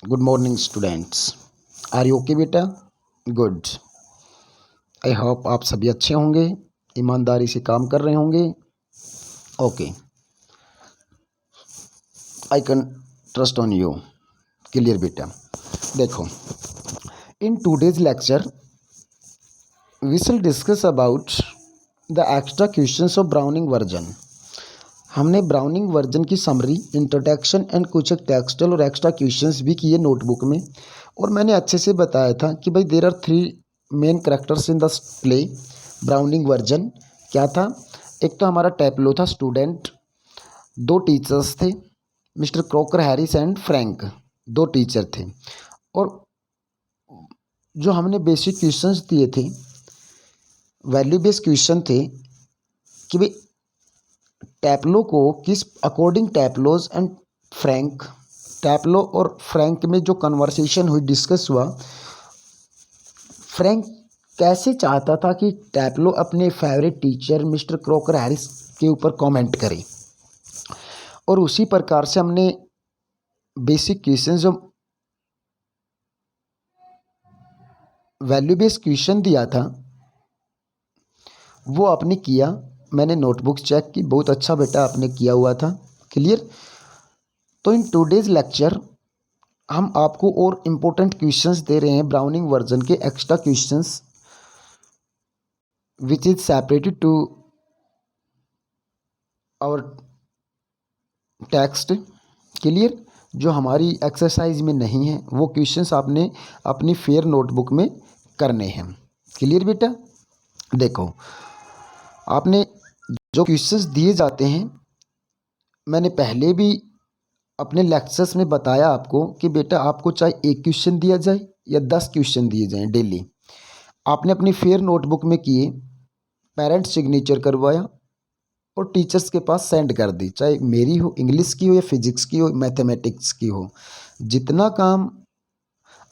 Good morning students. Are you okay बेटा? Good. I hope आप सभी अच्छे होंगे, ईमानदारी से काम कर रहे होंगे। Okay, I can trust on you. Clear बेटा? देखो, in today's lecture we will discuss about the extra questions of Browning Version. हमने ब्राउनिंग वर्जन की समरी, इंट्रोडक्शन एंड कुछ टेक्स्टल और एक्स्ट्रा क्वेश्चंस भी किए नोटबुक में। और मैंने अच्छे से बताया था कि भाई there are 3 main characters in the play Browning Version. क्या था? एक तो हमारा टैपलो था, स्टूडेंट। 2 टीचर्स थे, mister Crocker Harris and Frank, 2 teacher थे। और जो हमने बेसिक क्वेश्चंस दिए थे, वैल्यू बेस्ड क्वेश्चन थे कि भाई टैपलो को किस अकॉर्डिंग टैपलोज एंड फ्रैंक, टैपलो और फ्रैंक में जो कन्वर्सेशन हुई, डिस्कस हुआ, फ्रैंक कैसे चाहता था कि टैपलो अपने favourite teacher mister Crocker Harris के ऊपर कमेंट करे। और उसी प्रकार से हमने बेसिक क्वेश्चन जो वैल्यू बेस्ड क्वेश्चन दिया था वो आपने किया। मैंने नोटबुक चेक की, बहुत अच्छा बेटा आपने किया हुआ था। क्लियर? तो इन टूडेज लेक्चर हम आपको और इम्पोर्टेंट क्वेश्चंस दे रहे हैं ब्राउनिंग वर्जन के, extra questions which is separated to our text. Clear? जो हमारी एक्सरसाइज में नहीं है वो क्वेश्चंस आपने अपनी फेयर नोटबुक में करने हैं। क्लियर बेटा? देखो, आपने जो क्वेश्चंस दिए जाते हैं, मैंने पहले भी अपने लेक्चर्स में बताया आपको कि बेटा आपको चाहे एक क्वेश्चन दिया जाए या 10 क्वेश्चन दिए जाएं डेली, आपने अपनी फेयर नोटबुक में किए, पेरेंट्स सिग्नेचर करवाया और टीचर्स के पास सेंड कर दी, चाहे मेरी हो, इंग्लिश की हो या फिजिक्स की हो, मैथमेटिक्स की हो। जितना काम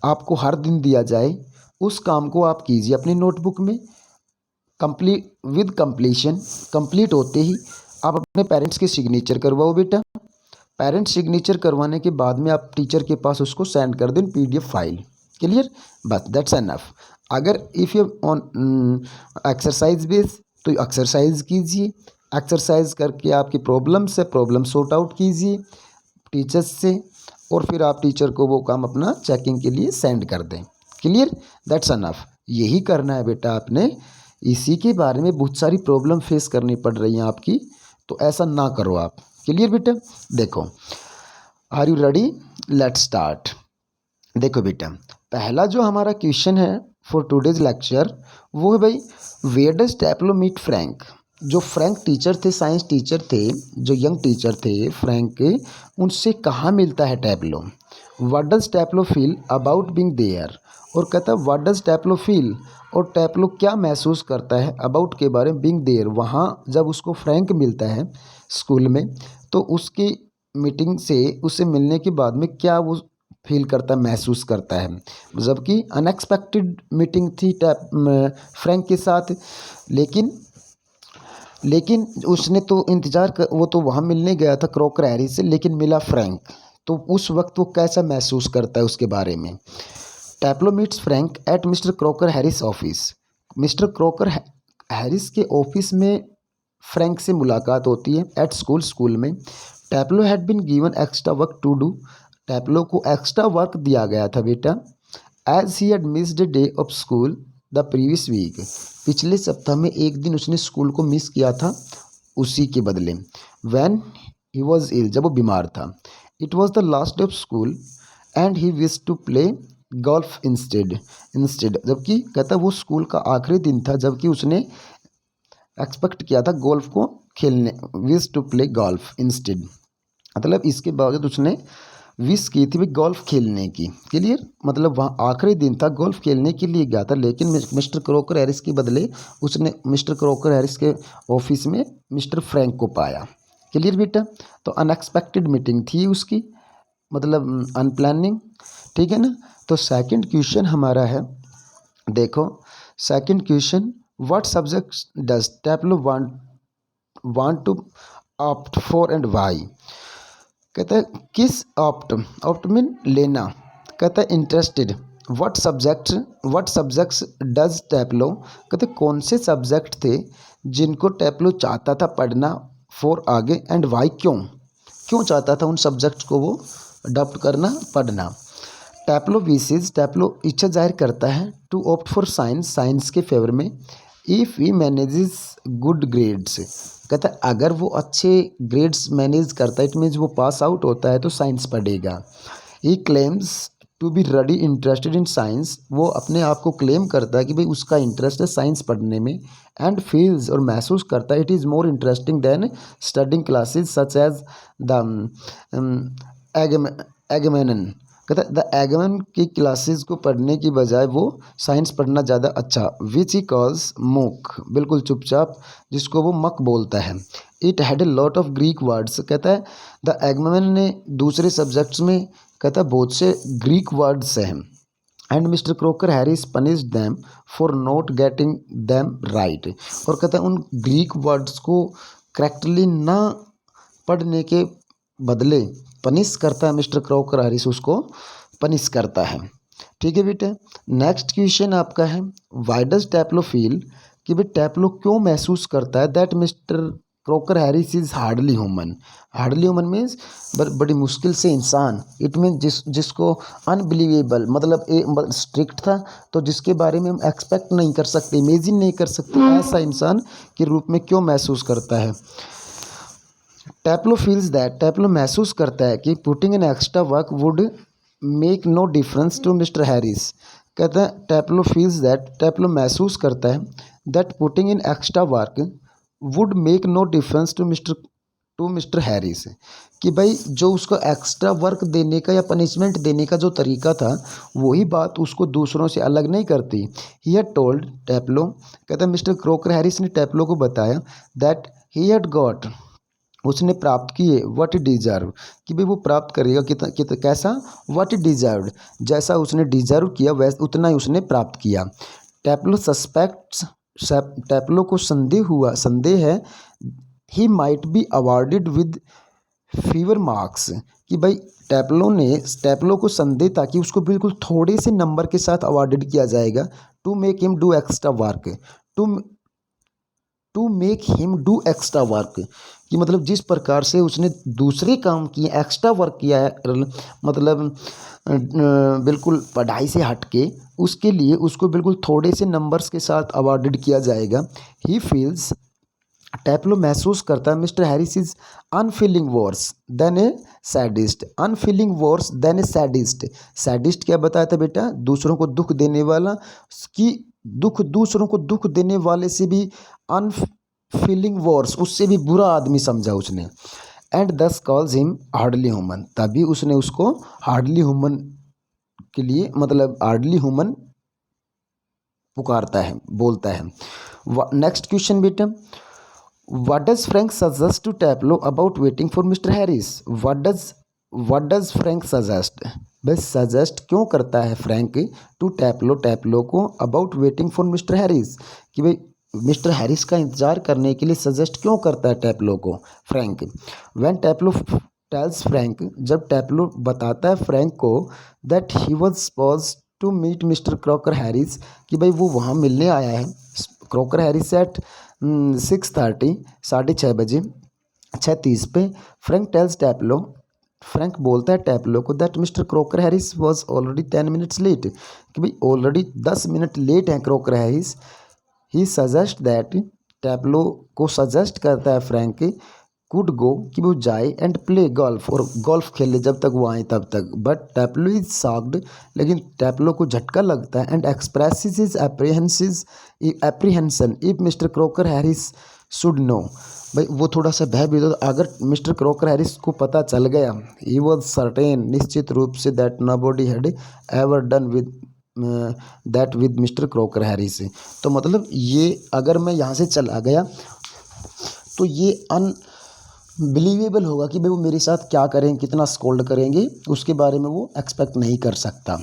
आपको हर दिन दिया जाए उस काम को आप कीजिए अपनी नोटबुक में। कंप्लीट विद कंप्लीशन, कंप्लीट होते ही आप अपने पेरेंट्स के सिग्नेचर करवाओ बेटा। पेरेंट्स सिग्नेचर करवाने के बाद में आप टीचर के पास उसको सेंड कर दें PDF फाइल। क्लियर? बस दैट्स एनफ। अगर if you on exercise base तो एक्सरसाइज कीजिए, एक्सरसाइज करके आपकी प्रॉब्लम्स है, प्रॉब्लम सॉर्ट आउट कीजिए टीचर्स से, और फिर आप टीचर को वो काम अपना चेकिंग के लिए सेंड कर दें। क्लियर? That's enough. यही करना है बेटा आपने। इसी के बारे में बहुत सारी प्रॉब्लम फेस करनी पड़ रही हैं आपकी, तो ऐसा ना करो आप। क्लियर बेटा? देखो, are you ready? Let's start. देखो बेटा, पहला जो हमारा क्वेश्चन है फॉर टुडेज लेक्चर वो है भाई, वेयर डज टैपलो मीट फ्रैंक। जो फ्रैंक टीचर थे, साइंस टीचर थे, जो यंग टीचर थे फ्रैंक के, उनसे कहाँ मिलता है Taplow. What does Taplow feel about being there. और कहता है व्हाट डज टैपलो फील, और टैपलो क्या महसूस करता है अबाउट के बारे में, बीइंग देयर, वहाँ जब उसको फ्रैंक मिलता है स्कूल में, तो उसकी मीटिंग से, उससे मिलने के बाद में क्या वो फील करता है, महसूस करता है। जबकि अनएक्सपेक्टेड मीटिंग थी फ्रैंक के साथ, लेकिन लेकिन उसने तो इंतज़ार कर, वो तो वहाँ मिलने गया था क्रॉकर हैरी से, लेकिन मिला फ्रैंक। तो उस वक्त वो कैसा महसूस करता है उसके बारे में। Taplow meets Frank at Mr Crocker Harris office. Mr Crocker Harris के ऑफिस में फ्रैंक से मुलाकात होती है। एट स्कूल, स्कूल में। Taplow had been given extra work to do. Taplow को एक्स्ट्रा वर्क दिया गया था बेटा, as he had missed day of school the previous week. पिछले सप्ताह में एक दिन उसने स्कूल को मिस किया था उसी के बदले। वैन ही वॉज इल, जब वो बीमार था। It was the last day of school and he wish to play golf instead, जबकि कहता वो स्कूल का आखिरी दिन था, जबकि उसने एक्सपेक्ट किया था गोल्फ को खेलने, wish to play golf instead, मतलब इसके बावजूद उसने विश की थी भी गोल्फ खेलने की। क्लियर? मतलब वहाँ आखिरी दिन था, गोल्फ खेलने के लिए गया था, लेकिन मिस्टर क्रॉकर हैरिस के बदले उसने मिस्टर क्रॉकर हैरिस के ऑफिस में मिस्टर फ्रैंक को पाया। क्लियर बेटा? तो अनएक्सपेक्टेड मीटिंग थी उसकी, मतलब अनप्लानिंग। ठीक है ना? तो सेकंड क्वेश्चन हमारा है, देखो second question, what subject does Taplow want to opt for and why. कहता है किस ऑप्ट, ऑप्ट मीन लेना, कहता है interested what subjects does Taplow, कहते कौन से सब्जेक्ट थे जिनको टैपलो चाहता था पढ़ना फॉर आगे, एंड वाई, क्यों चाहता था उन सब्जेक्ट्स को वो अडॉप्ट करना, पढ़ना। टैपलो इच्छा जाहिर करता है टू ऑप्ट फॉर साइंस के फेवर में, if he manages good grades, कहता है अगर वो अच्छे ग्रेड्स मैनेज करता है, इट मीन्स वो पास आउट होता है तो साइंस पढ़ेगा। He claims to be ready interested in science, वो अपने आप को क्लेम करता है कि भाई उसका इंटरेस्ट है साइंस पढ़ने में, एंड फील्स और महसूस करता है it is more interesting than studying classics such as the Agamemnon, कहता है द एगमन की क्लासेस को पढ़ने की बजाय वो साइंस पढ़ना ज़्यादा अच्छा, विच ही कॉल्स मूक, बिल्कुल चुपचाप, जिसको वो मक बोलता है। It had a lot of Greek words, कहता है द एगमन ने दूसरे सब्जेक्ट्स में, कहता है बहुत से ग्रीक वर्ड्स हैं, and mister Crocker Harris punished them for not getting them right, और कहता है उन ग्रीक वर्ड्स को करेक्टली ना पढ़ने के बदले पनिश करता है मिस्टर क्रोकर हैरिस, उसको पनिश करता है। ठीक है बेटे, नेक्स्ट क्वेश्चन आपका है व्हाई डज टैपलो फील, कि भाई टैपलो क्यों महसूस करता है that Mr Crocker Harris is hardly human. Hardly human means बड़ी मुश्किल से इंसान, इट मीन जिसको अनबिलीवेबल, मतलब स्ट्रिक्ट था तो जिसके बारे में हम एक्सपेक्ट नहीं कर सकते, इमेजिन नहीं कर सकते, ऐसा इंसान के रूप में क्यों महसूस करता है। टैपलो महसूस करता है कि putting in extra work would make no difference to mister Harris, कहता है टैपलो महसूस करता है that putting in extra work would make no difference to mister Harris, कि भाई जो उसको एक्स्ट्रा वर्क देने का या पनिशमेंट देने का जो तरीका था वही बात उसको दूसरों से अलग नहीं करती। ही हैड टोल्ड टैपलो, कहता है मिस्टर क्रोकर हैरिस ने टैपलो को बताया दैट ही हैड गॉट, उसने प्राप्त किए व्हाट ही डिजर्व, कि भाई वो प्राप्त करेगा कितना कैसा, व्हाट ही डिजर्व, जैसा उसने डिजर्व किया वैसा उतना ही उसने प्राप्त किया। टैपलो को संदेह है he might be awarded with fever marks, कि भाई टैपलो को संदेह था कि उसको बिल्कुल थोड़े से नंबर के साथ अवार्डेड किया जाएगा, to make him do extra work, to make him do extra work, कि मतलब जिस प्रकार से उसने दूसरे काम किए, एक्स्ट्रा वर्क किया है, मतलब बिल्कुल पढ़ाई से हट के, उसके लिए उसको बिल्कुल थोड़े से नंबर्स के साथ अवार्डेड किया जाएगा। ही फील्स, टैपलो महसूस करता है mister Harris is unfailing verse than a sadist, unfailing verse than a sadist, sadist क्या बताया था बेटा, दूसरों को दुख देने वाला, कि दूसरों को दुख देने वाले से भी अनफीलिंग वर्स, उससे भी बुरा आदमी समझा उसने। एंड दस कॉल्स हिम हार्डली ह्यूमन, तभी उसने उसको हार्डली ह्यूमन के लिए, मतलब हार्डली ह्यूमन पुकारता है, बोलता है। नेक्स्ट क्वेश्चन बेटा, What does Frank suggest to Taplow about waiting for Mr. Harris? What does Frank suggest? बस सजेस्ट क्यों करता है फ्रैंक टू टैपलो को about waiting for Mr Harris, कि भाई मिस्टर हैरिस का इंतजार करने के लिए सजेस्ट क्यों करता है टैपलो को Frank. When Taplow tells Frank, जब टैपलो बताता है फ्रैंक को that he was supposed to meet mister Crocker Harris, कि भाई वो वहाँ मिलने आया है क्रोकर हैरिस एट 6:30, 6:30 बजे, 6:30 पे। फ्रैंक बोलता है टैपलो को that Mr Crocker Harris was already 10 minutes late, कि भाई ऑलरेडी 10 मिनट लेट हैं Crocker Harris. He suggest that, Taplow को सजेस्ट करता है फ्रैंक कुड गो, कि वो जाए एंड प्ले गोल्फ, और गोल्फ खेले जब तक वो आए तब तक। बट टैपलो इज शॉक्ड, लेकिन टैपलो को झटका लगता है, and expresses his apprehension if Mr Crocker Harris should know, भाई वो थोड़ा सा भयभीत होता अगर मिस्टर क्रोकर हैरिस को पता चल गया। ही वॉज सर्टेन, निश्चित रूप से, that nobody had ever done with that with mister Crocker Harris, तो मतलब ये अगर मैं यहाँ से चला गया तो ये बिलीवेबल होगा कि भाई वो मेरे साथ क्या करेंगे, कितना स्कोल्ड करेंगे, उसके बारे में वो एक्सपेक्ट नहीं कर सकता।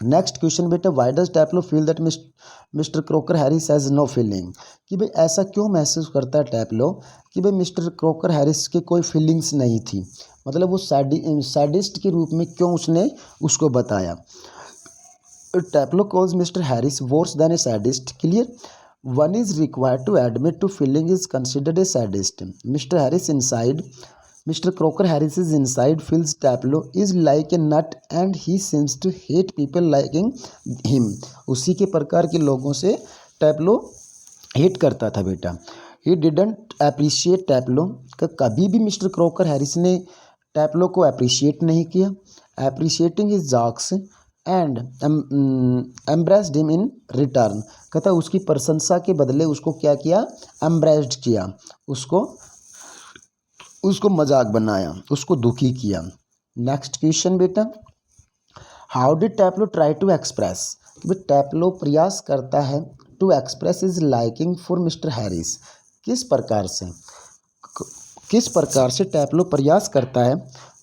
नेक्स्ट क्वेश्चन बेटा, why does Taplow feel that Mr Crocker Harris has no feeling, कि भाई ऐसा क्यों महसूस करता है टैपलो कि भाई मिस्टर क्रॉकर हैरिस की कोई फीलिंग्स नहीं थी, मतलब वो सैडिस्ट के रूप में क्यों उसने उसको बताया। Taplow calls Mr Harris worse than a sadist, clear. One is required to admit to feeling is considered a sadist. Mr Harris inside Mr. Crocker Harris's inside feels Taplow is like a nut and he seems to hate people liking him. उसी के प्रकार के लोगों से टैपलो hate करता था बेटा। He didn't appreciate टैपलो, का कभी भी मिस्टर क्रॉकर हैरिस ने टैपलो को अप्रिशिएट नहीं किया। Appreciating his jokes and embraced him in return, कहता उसकी प्रशंसा के बदले उसको क्या किया, embraced किया, उसको मजाक बनाया, उसको दुखी किया। नेक्स्ट क्वेश्चन बेटा, how did Taplow try to express, Taplow प्रयास करता है to express his liking for Mr Harris, किस प्रकार से टैपलो प्रयास करता है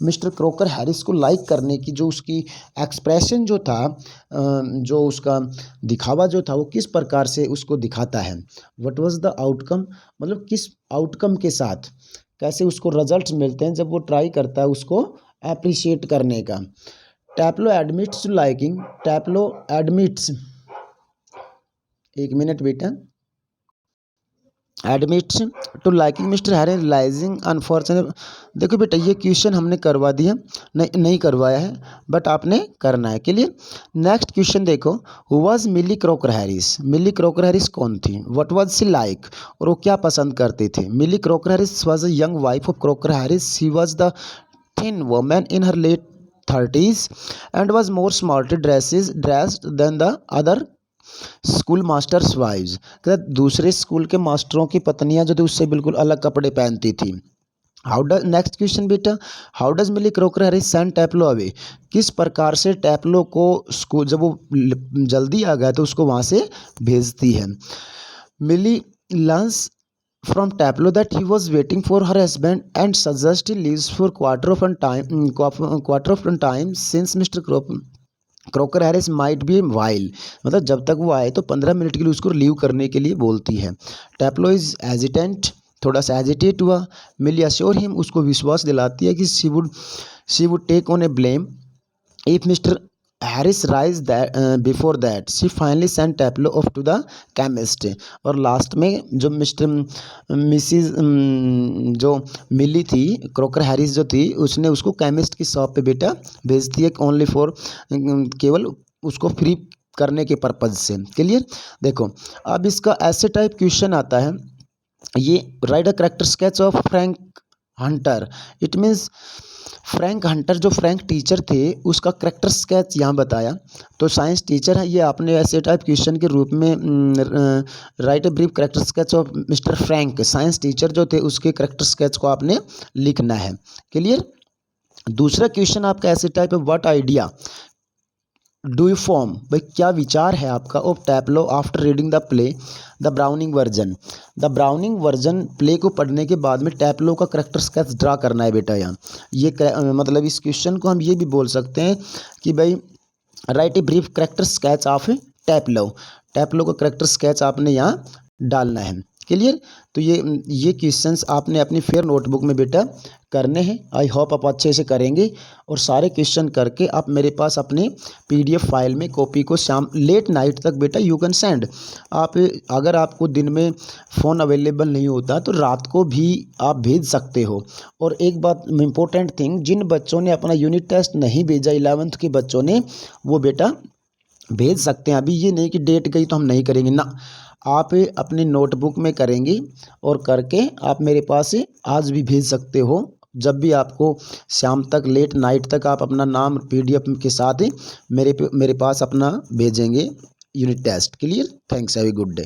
मिस्टर क्रॉकर हैरिस को लाइक करने की, जो उसकी एक्सप्रेशन जो था, जो उसका दिखावा जो था, वो किस प्रकार से उसको दिखाता है। व्हाट वाज द आउटकम, मतलब किस आउटकम के साथ, कैसे उसको रिजल्ट मिलते हैं जब वो ट्राई करता है उसको अप्रिशिएट करने का। Taplow admits to liking, Taplow admits, एक मिनट बेटा, admits to liking mister Harris realising unfortunate. देखो बेटा ये क्वेश्चन हमने करवा दिया, नहीं करवाया है, बट आपने करना है, क्लियर। नेक्स्ट क्वेश्चन देखो, who was Millie Crocker Harris, Millie Crocker Harris कौन थी, व्हाट वाज शी लाइक, और वो क्या पसंद करते थे। Millie Crocker Harris was a young wife of Crocker Harris, she was the thin woman in her late 30s and was more smartly dressed than the other school masters wives, कहते दूसरे school के मास्टरों की पत्नियां जो थी उससे बिल्कुल अलग कपड़े पहनती थी। हाउ डज, नेक्स्ट क्वेश्चन बेटा, how does Millie Crocker Harris send Taplow away, किस प्रकार से टैपलो को स्कूल, जब वो जल्दी आ गया तो उसको वहाँ से भेजती है। मिली learns from Taplow that he was waiting for her husband and suggests he leaves for quarter of an time since Mr. Crocker Harris might be while, मतलब जब तक वो आए तो 15 मिनट के लिए उसको लीव करने के लिए बोलती है। टैपलो इज एजिटेंट, थोड़ा सा एजिटेट हुआ। मिली अश्योर हिम, उसको विश्वास दिलाती है कि she would take on a blame if Mr Harris rise before that. She finally send Taplow off to the chemist, और लास्ट में जो मिसिज जो मिली थी, क्रॉकर हैरिस जो थी, उसने उसको केमिस्ट की शॉप पे बेटा भेजती है, ओनली फॉर, केवल उसको फ्री करने के पर्पज से, क्लियर। देखो अब इसका ऐसे टाइप क्वेश्चन आता है, ये right a character sketch of Frank Hunter, it means Frank Hunter जो फ्रैंक टीचर थे उसका करेक्टर स्केच यहाँ बताया। तो साइंस टीचर है, ये आपने ऐसे टाइप क्वेश्चन के रूप में right a brief character sketch of mister Frank, science teacher जो थे उसके करेक्टर स्केच को आपने लिखना है, क्लियर। दूसरा क्वेश्चन आपका ऐसे टाइप है, what idea do you form, भाई क्या विचार है आपका of Taplow after reading the play the Browning version. The Browning version play को पढ़ने के बाद में टैपलो का करेक्टर स्केच ड्रा करना है बेटा। यहाँ ये मतलब इस क्वेश्चन को हम ये भी बोल सकते हैं कि भाई write a brief character sketch of Taplow, Taplow का करेक्टर स्केच आपने यहाँ डालना है, क्लियर। तो ये क्वेश्चंस आपने अपनी फेयर नोटबुक में बेटा करने हैं। आई होप आप अच्छे से करेंगे, और सारे क्वेश्चन करके आप मेरे पास अपने PDF फाइल में कॉपी को शाम लेट नाइट तक बेटा यू कैन सेंड। आप अगर आपको दिन में फ़ोन अवेलेबल नहीं होता तो रात को भी आप भेज सकते हो। और एक बात इम्पोर्टेंट थिंग, जिन बच्चों ने अपना यूनिट टेस्ट नहीं भेजा 11th के बच्चों ने, वो बेटा भेज सकते हैं। अभी ये नहीं कि डेट गई तो हम नहीं करेंगे ना, आप अपनी नोटबुक में करेंगे, और करके आप मेरे पास आज भी भेज सकते हो। जब भी आपको शाम तक लेट नाइट तक आप अपना नाम PDF के साथ मेरे पास अपना भेजेंगे unit test, clear. Thanks, have a good day.